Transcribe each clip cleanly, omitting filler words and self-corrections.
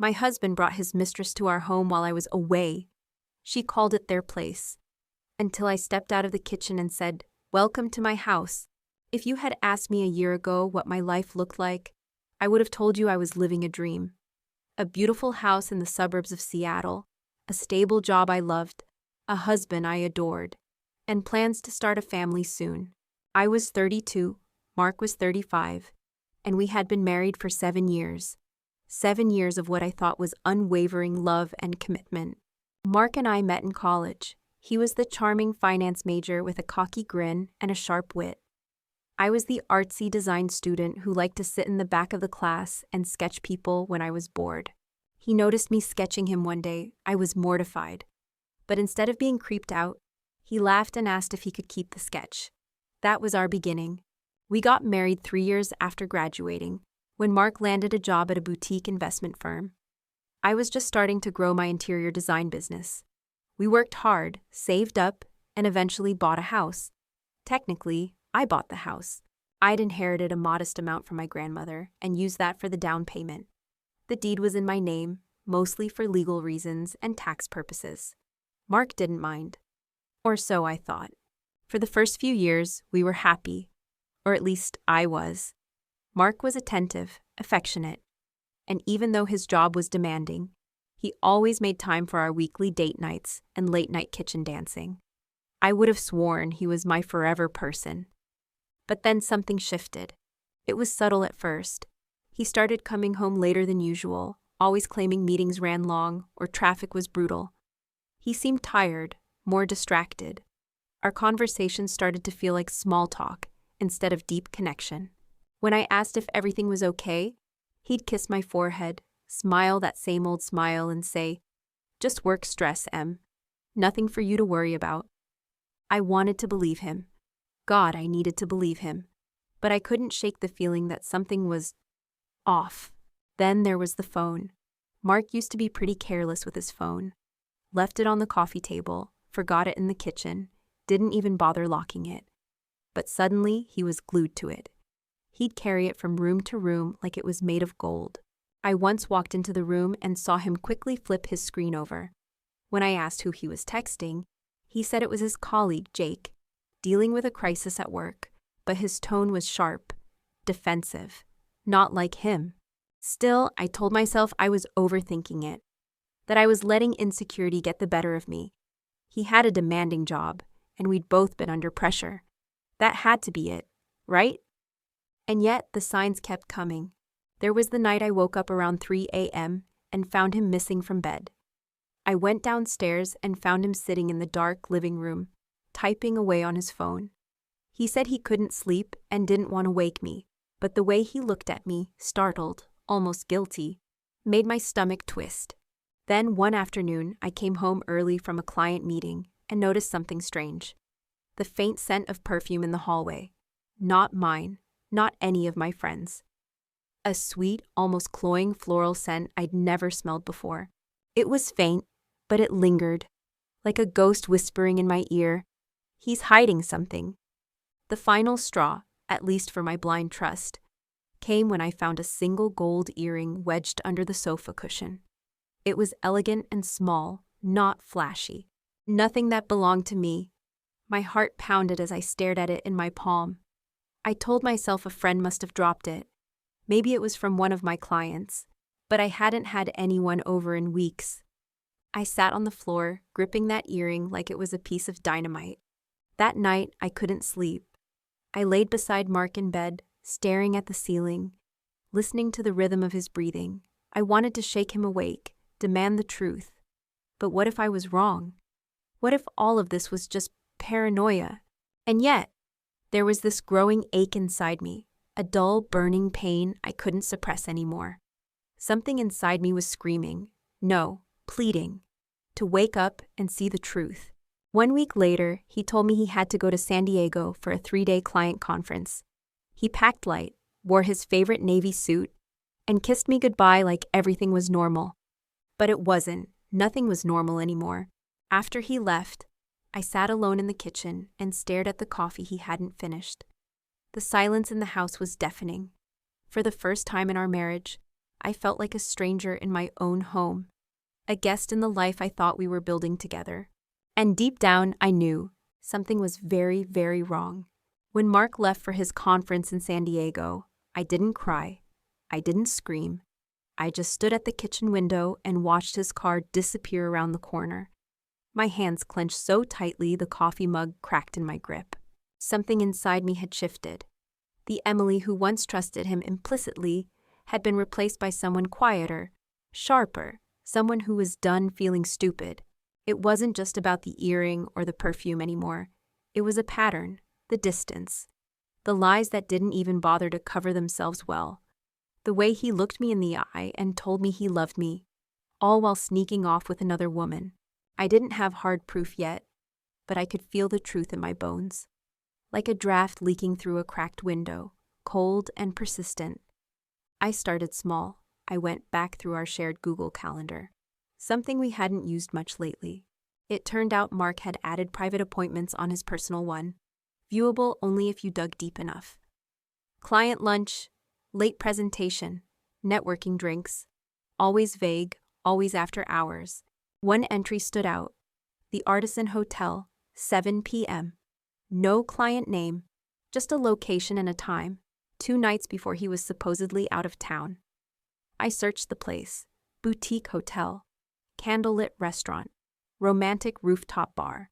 My husband brought his mistress to our home while I was away. She called it their place. Until I stepped out of the kitchen and said, "Welcome to my house." If you had asked me a year ago what my life looked like, I would have told you I was living a dream. A beautiful house in the suburbs of Seattle, a stable job I loved, a husband I adored, and plans to start a family soon. I was 32, Mark was 35, and we had been married for 7 years. 7 years of what I thought was unwavering love and commitment. Mark and I met in college. He was the charming finance major with a cocky grin and a sharp wit. I was the artsy design student who liked to sit in the back of the class and sketch people when I was bored. He noticed me sketching him one day. I was mortified. But instead of being creeped out, he laughed and asked if he could keep the sketch. That was our beginning. We got married 3 years after graduating, when Mark landed a job at a boutique investment firm. I was just starting to grow my interior design business. We worked hard, saved up, and eventually bought a house. Technically, I bought the house. I'd inherited a modest amount from my grandmother and used that for the down payment. The deed was in my name, mostly for legal reasons and tax purposes. Mark didn't mind. Or so I thought. For the first few years, we were happy. Or at least I was. Mark was attentive, affectionate. And even though his job was demanding, he always made time for our weekly date nights and late-night kitchen dancing. I would have sworn he was my forever person. But then something shifted. It was subtle at first. He started coming home later than usual, always claiming meetings ran long or traffic was brutal. He seemed tired, more distracted. Our conversations started to feel like small talk instead of deep connection. When I asked if everything was okay, he'd kiss my forehead, smile that same old smile, and say, "Just work stress, Em. Nothing for you to worry about." I wanted to believe him. God, I needed to believe him. But I couldn't shake the feeling that something was off. Then there was the phone. Mark used to be pretty careless with his phone. Left it on the coffee table, forgot it in the kitchen, didn't even bother locking it. But suddenly, he was glued to it. He'd carry it from room to room like it was made of gold. I once walked into the room and saw him quickly flip his screen over. When I asked who he was texting, he said it was his colleague, Jake, dealing with a crisis at work, but his tone was sharp, defensive, not like him. Still, I told myself I was overthinking it, that I was letting insecurity get the better of me. He had a demanding job, and we'd both been under pressure. That had to be it, right? And yet, the signs kept coming. There was the night I woke up around 3 a.m. and found him missing from bed. I went downstairs and found him sitting in the dark living room, typing away on his phone. He said he couldn't sleep and didn't want to wake me, but the way he looked at me, startled, almost guilty, made my stomach twist. Then one afternoon, I came home early from a client meeting and noticed something strange. The faint scent of perfume in the hallway. Not mine, not any of my friends. A sweet, almost cloying floral scent I'd never smelled before. It was faint, but it lingered, like a ghost whispering in my ear, "He's hiding something." The final straw, at least for my blind trust, came when I found a single gold earring wedged under the sofa cushion. It was elegant and small, not flashy. Nothing that belonged to me. My heart pounded as I stared at it in my palm. I told myself a friend must have dropped it. Maybe it was from one of my clients, but I hadn't had anyone over in weeks. I sat on the floor, gripping that earring like it was a piece of dynamite. That night, I couldn't sleep. I laid beside Mark in bed, staring at the ceiling, listening to the rhythm of his breathing. I wanted to shake him awake, demand the truth. But what if I was wrong? What if all of this was just paranoia? And yet, there was this growing ache inside me, a dull, burning pain I couldn't suppress anymore. Something inside me was screaming, no, pleading, to wake up and see the truth. 1 week later, he told me he had to go to San Diego for a 3-day client conference. He packed light, wore his favorite navy suit, and kissed me goodbye like everything was normal. But it wasn't. Nothing was normal anymore. After he left, I sat alone in the kitchen and stared at the coffee he hadn't finished. The silence in the house was deafening. For the first time in our marriage, I felt like a stranger in my own home, a guest in the life I thought we were building together. And deep down, I knew something was very, very wrong. When Mark left for his conference in San Diego, I didn't cry. I didn't scream. I just stood at the kitchen window and watched his car disappear around the corner. My hands clenched so tightly the coffee mug cracked in my grip. Something inside me had shifted. The Emily who once trusted him implicitly had been replaced by someone quieter, sharper, someone who was done feeling stupid. It wasn't just about the earring or the perfume anymore. It was a pattern, the distance, the lies that didn't even bother to cover themselves well. The way he looked me in the eye and told me he loved me, all while sneaking off with another woman. I didn't have hard proof yet, but I could feel the truth in my bones. Like a draft leaking through a cracked window, cold and persistent. I started small. I went back through our shared Google Calendar, something we hadn't used much lately. It turned out Mark had added private appointments on his personal one, viewable only if you dug deep enough. Client lunch, late presentation, networking drinks, always vague, always after hours. One entry stood out, the Artisan Hotel, 7 p.m. No client name, just a location and a time, 2 nights before he was supposedly out of town. I searched the place, boutique hotel, candlelit restaurant, romantic rooftop bar,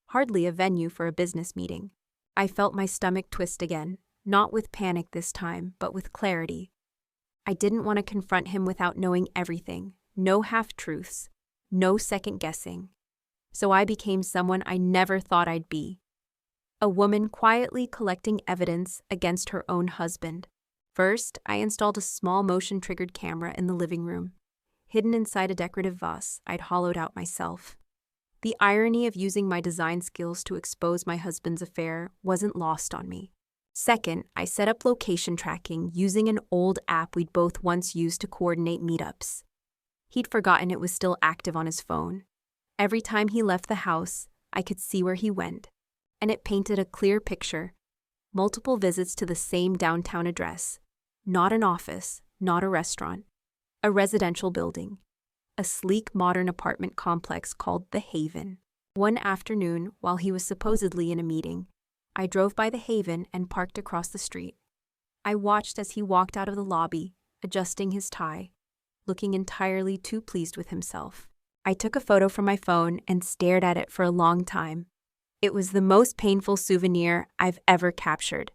hardly a venue for a business meeting. I felt my stomach twist again, not with panic this time, but with clarity. I didn't want to confront him without knowing everything, no half-truths, no second-guessing. So I became someone I never thought I'd be. A woman quietly collecting evidence against her own husband. First, I installed a small motion-triggered camera in the living room, hidden inside a decorative vase I'd hollowed out myself. The irony of using my design skills to expose my husband's affair wasn't lost on me. Second, I set up location tracking using an old app we'd both once used to coordinate meetups. He'd forgotten it was still active on his phone. Every time he left the house, I could see where he went, and it painted a clear picture. Multiple visits to the same downtown address. Not an office, not a restaurant. A residential building. A sleek modern apartment complex called The Haven. One afternoon, while he was supposedly in a meeting, I drove by The Haven and parked across the street. I watched as he walked out of the lobby, adjusting his tie, looking entirely too pleased with himself. I took a photo from my phone and stared at it for a long time. It was the most painful souvenir I've ever captured.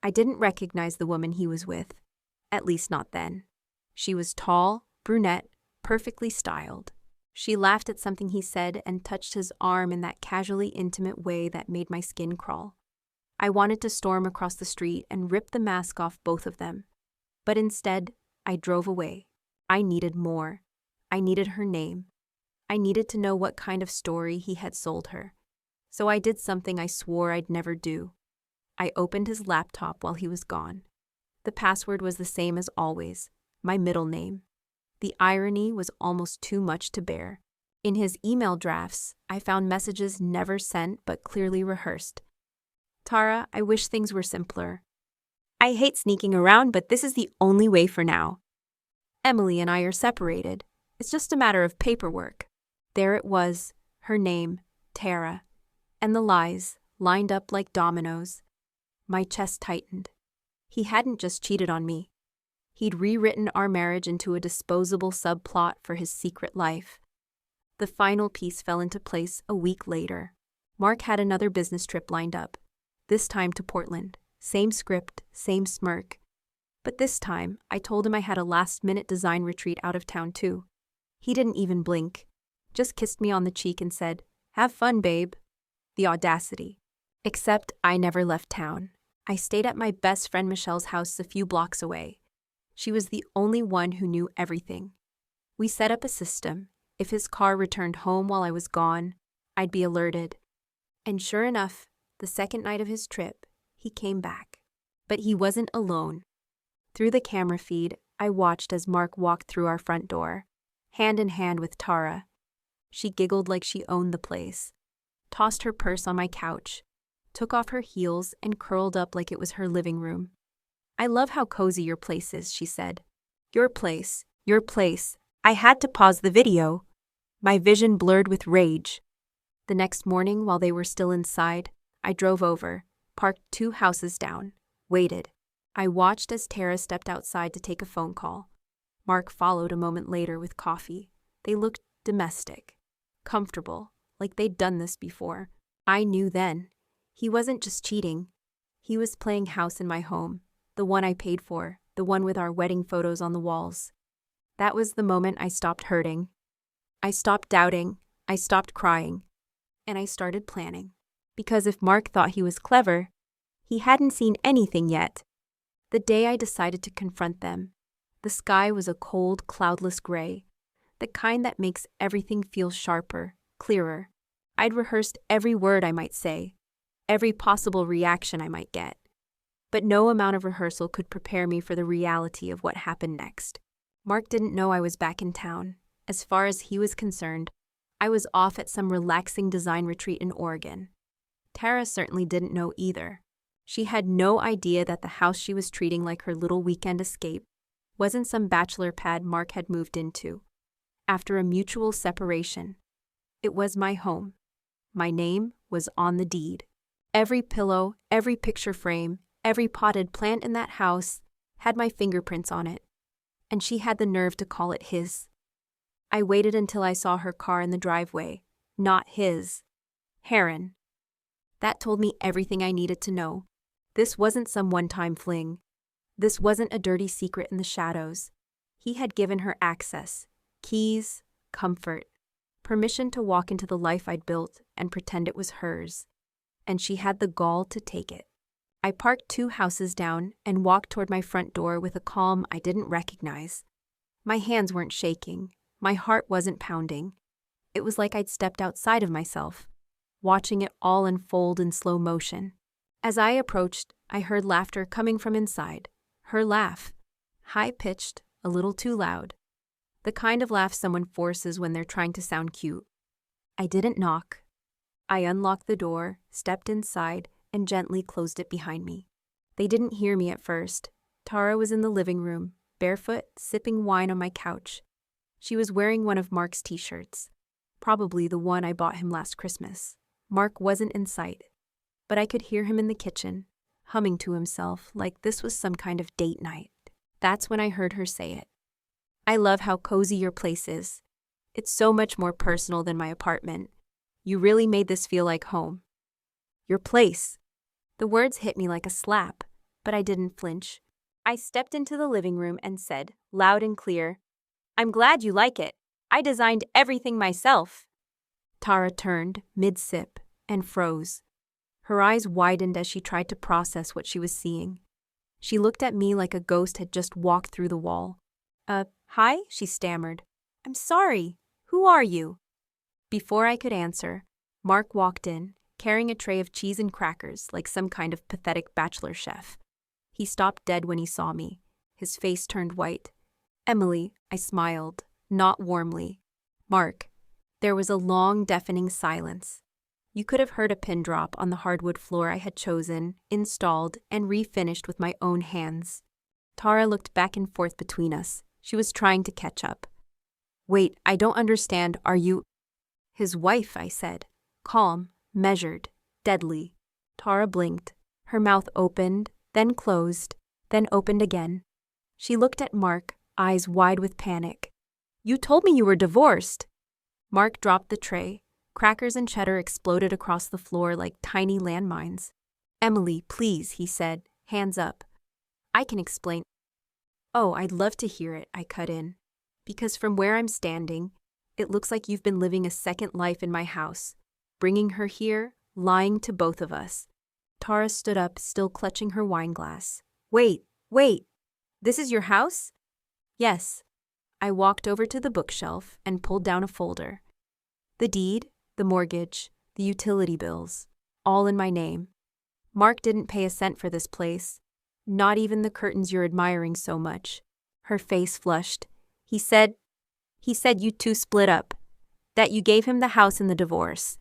I didn't recognize the woman he was with, at least not then. She was tall, brunette, perfectly styled. She laughed at something he said and touched his arm in that casually intimate way that made my skin crawl. I wanted to storm across the street and rip the mask off both of them. But instead, I drove away. I needed more. I needed her name. I needed to know what kind of story he had sold her. So I did something I swore I'd never do. I opened his laptop while he was gone. The password was the same as always, my middle name. The irony was almost too much to bear. In his email drafts, I found messages never sent but clearly rehearsed. Tara, I wish things were simpler. I hate sneaking around, but this is the only way for now. Emily and I are separated. It's just a matter of paperwork. There it was, her name, Tara. And the lies, lined up like dominoes. My chest tightened. He hadn't just cheated on me. He'd rewritten our marriage into a disposable subplot for his secret life. The final piece fell into place a week later. Mark had another business trip lined up, this time to Portland. Same script, same smirk. But this time, I told him I had a last-minute design retreat out of town too. He didn't even blink, just kissed me on the cheek and said, "Have fun, babe." The audacity. Except I never left town. I stayed at my best friend Michelle's house a few blocks away. She was the only one who knew everything. We set up a system. If his car returned home while I was gone, I'd be alerted. And sure enough, the second night of his trip, he came back. But he wasn't alone. Through the camera feed, I watched as Mark walked through our front door, hand in hand with Tara. She giggled like she owned the place, tossed her purse on my couch, took off her heels and curled up like it was her living room. "I love how cozy your place is," she said. "Your place, Your place. I had to pause the video. My vision blurred with rage. The next morning, while they were still inside, I drove over, parked 2 houses down, waited. I watched as Tara stepped outside to take a phone call. Mark followed a moment later with coffee. They looked domestic, comfortable, like they'd done this before. I knew then. He wasn't just cheating. He was playing house in my home, the one I paid for, the one with our wedding photos on the walls. That was the moment I stopped hurting. I stopped doubting, I stopped crying, and I started planning. Because if Mark thought he was clever, he hadn't seen anything yet. The day I decided to confront them, the sky was a cold, cloudless gray, the kind that makes everything feel sharper, clearer. I'd rehearsed every word I might say, every possible reaction I might get. But no amount of rehearsal could prepare me for the reality of what happened next. Mark didn't know I was back in town. As far as he was concerned, I was off at some relaxing design retreat in Oregon. Tara certainly didn't know either. She had no idea that the house she was treating like her little weekend escape wasn't some bachelor pad Mark had moved into. After a mutual separation, it was my home. My name was on the deed. Every pillow, every picture frame, every potted plant in that house had my fingerprints on it, and she had the nerve to call it his. I waited until I saw her car in the driveway, not his. Heron. That told me everything I needed to know. This wasn't some one-time fling. This wasn't a dirty secret in the shadows. He had given her access, keys, comfort, permission to walk into the life I'd built and pretend it was hers. And she had the gall to take it. I parked 2 houses down and walked toward my front door with a calm I didn't recognize. My hands weren't shaking. My heart wasn't pounding. It was like I'd stepped outside of myself, watching it all unfold in slow motion. As I approached, I heard laughter coming from inside. Her laugh. High-pitched, a little too loud. The kind of laugh someone forces when they're trying to sound cute. I didn't knock. I unlocked the door, stepped inside, and gently closed it behind me. They didn't hear me at first. Tara was in the living room, barefoot, sipping wine on my couch. She was wearing one of Mark's t-shirts, probably the one I bought him last Christmas. Mark wasn't in sight, but I could hear him in the kitchen, humming to himself like this was some kind of date night. That's when I heard her say it. I love how cozy your place is. It's so much more personal than my apartment. You really made this feel like home. Your place. The words hit me like a slap, but I didn't flinch. I stepped into the living room and said, loud and clear, I'm glad you like it. I designed everything myself. Tara turned, mid-sip, and froze. Her eyes widened as she tried to process what she was seeing. She looked at me like a ghost had just walked through the wall. Hi? She stammered. I'm sorry. Who are you? Before I could answer, Mark walked in, carrying a tray of cheese and crackers like some kind of pathetic bachelor chef. He stopped dead when he saw me. His face turned white. Emily, I smiled, not warmly. Mark. There was a long, deafening silence. You could have heard a pin drop on the hardwood floor I had chosen, installed, and refinished with my own hands. Tara looked back and forth between us. She was trying to catch up. Wait, I don't understand. Are you... His wife, I said. Calm, measured, deadly. Tara blinked. Her mouth opened, then closed, then opened again. She looked at Mark, eyes wide with panic. You told me you were divorced. Mark dropped the tray. Crackers and cheddar exploded across the floor like tiny landmines. Emily, please, he said, hands up. I can explain. Oh, I'd love to hear it, I cut in. Because from where I'm standing, it looks like you've been living a second life in my house, bringing her here, lying to both of us. Tara stood up, still clutching her wine glass. Wait. This is your house? Yes. I walked over to the bookshelf and pulled down a folder. The deed, the mortgage, the utility bills, all in my name. Mark didn't pay a cent for this place, not even the curtains you're admiring so much. Her face flushed. He said you two split up, that you gave him the house in the divorce.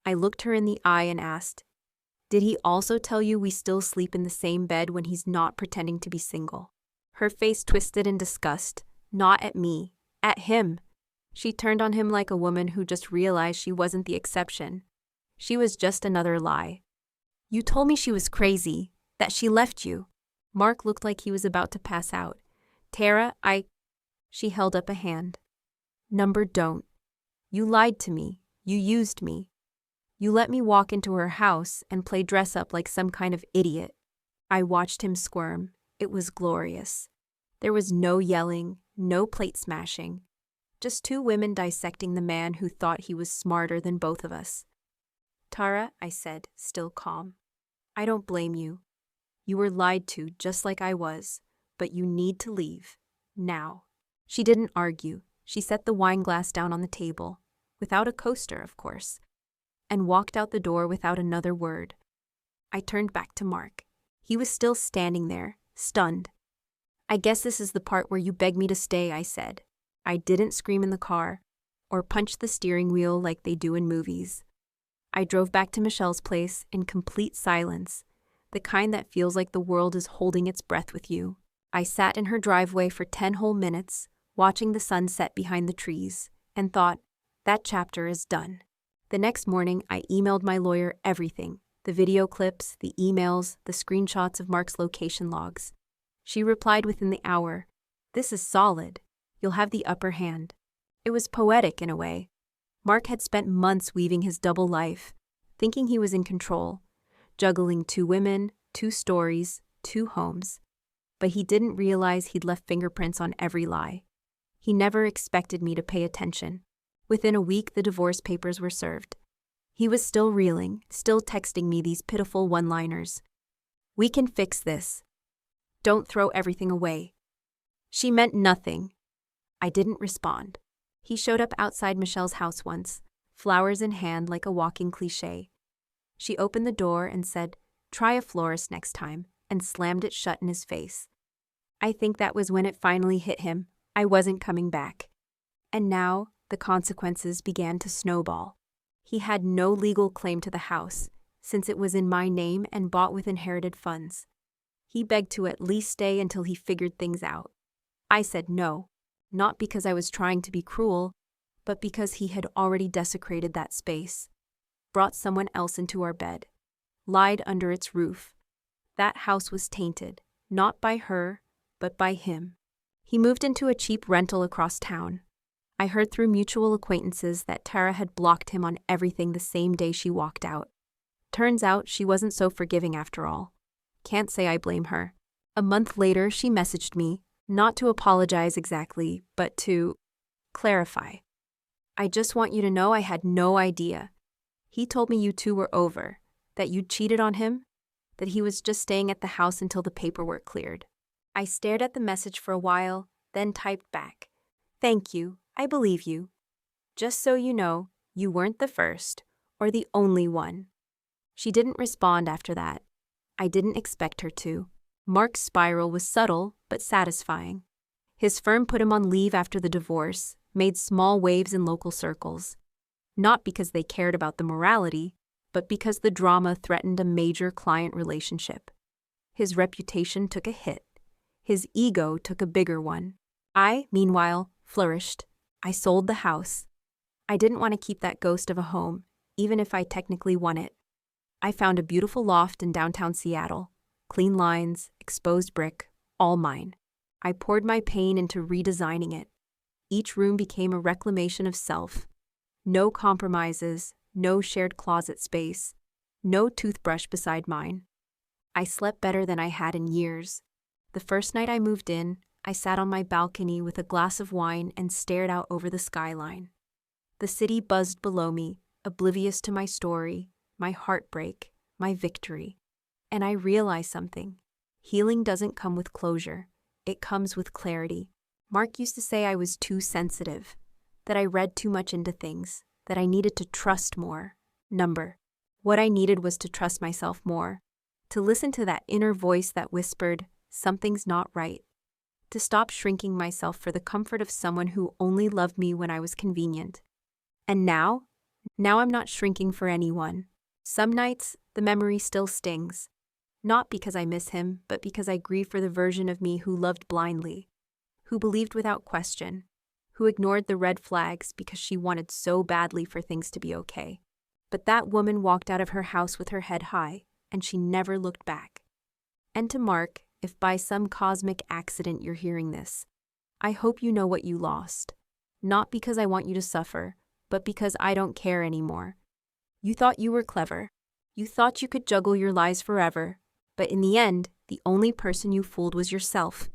I looked her in the eye and asked, did he also tell you we still sleep in the same bed when he's not pretending to be single? Her face twisted in disgust, Not at me. At him. She turned on him like a woman who just realized she wasn't the exception. She was just another lie. You told me she was crazy, that she left you. Mark looked like he was about to pass out. Tara, She held up a hand. Don't. You lied to me. You used me. You let me walk into her house and play dress up like some kind of idiot. I watched him squirm. It was glorious. There was no yelling, no plate smashing. Just two women dissecting the man who thought he was smarter than both of us. Tara, I said, still calm. I don't blame you. You were lied to just like I was, but you need to leave. Now. She didn't argue. She set the wine glass down on the table, without a coaster, of course, and walked out the door without another word. I turned back to Mark. He was still standing there, stunned. I guess this is the part where you beg me to stay, I said. I didn't scream in the car, or punch the steering wheel like they do in movies. I drove back to Michelle's place in complete silence, the kind that feels like the world is holding its breath with you. I sat in her driveway for 10 whole minutes, watching the sun set behind the trees, and thought, that chapter is done. The next morning, I emailed my lawyer everything, the video clips, the emails, the screenshots of Mark's location logs. She replied within the hour, this is solid. You'll have the upper hand. It was poetic in a way. Mark had spent months weaving his double life, thinking he was in control, juggling 2 women, 2 stories, 2 homes. But he didn't realize he'd left fingerprints on every lie. He never expected me to pay attention. Within a week, the divorce papers were served. He was still reeling, still texting me these pitiful one-liners. We can fix this. Don't throw everything away. She meant nothing. I didn't respond. He showed up outside Michelle's house once, flowers in hand like a walking cliché. She opened the door and said, try a florist next time, and slammed it shut in his face. I think that was when it finally hit him. I wasn't coming back. And now, the consequences began to snowball. He had no legal claim to the house, since it was in my name and bought with inherited funds. He begged to at least stay until he figured things out. I said no, not because I was trying to be cruel, but because he had already desecrated that space, brought someone else into our bed, lied under its roof. That house was tainted, not by her, but by him. He moved into a cheap rental across town. I heard through mutual acquaintances that Tara had blocked him on everything the same day she walked out. Turns out she wasn't so forgiving after all. Can't say I blame her. A month later, she messaged me, not to apologize exactly, but to clarify. I just want you to know I had no idea. He told me you two were over, that you'd cheated on him, that he was just staying at the house until the paperwork cleared. I stared at the message for a while, then typed back. Thank you, I believe you. Just so you know, you weren't the first, or the only one. She didn't respond after that. I didn't expect her to. Mark's spiral was subtle, but satisfying. His firm put him on leave after the divorce, made small waves in local circles. Not because they cared about the morality, but because the drama threatened a major client relationship. His reputation took a hit. His ego took a bigger one. I, meanwhile, flourished. I sold the house. I didn't want to keep that ghost of a home, even if I technically won it. I found a beautiful loft in downtown Seattle. Clean lines, exposed brick, all mine. I poured my pain into redesigning it. Each room became a reclamation of self. No compromises, no shared closet space, no toothbrush beside mine. I slept better than I had in years. The first night I moved in, I sat on my balcony with a glass of wine and stared out over the skyline. The city buzzed below me, oblivious to my story, my heartbreak, my victory. And I realized something. Healing doesn't come with closure. It comes with clarity. Mark used to say I was too sensitive, that I read too much into things, that I needed to trust more. What I needed was to trust myself more, to listen to that inner voice that whispered, something's not right, to stop shrinking myself for the comfort of someone who only loved me when I was convenient. And now I'm not shrinking for anyone. Some nights, the memory still stings. Not because I miss him, but because I grieve for the version of me who loved blindly, who believed without question, who ignored the red flags because she wanted so badly for things to be okay. But that woman walked out of her house with her head high, and she never looked back. And to Mark, if by some cosmic accident you're hearing this, I hope you know what you lost. Not because I want you to suffer, but because I don't care anymore. You thought you were clever. You thought you could juggle your lies forever, but in the end, the only person you fooled was yourself.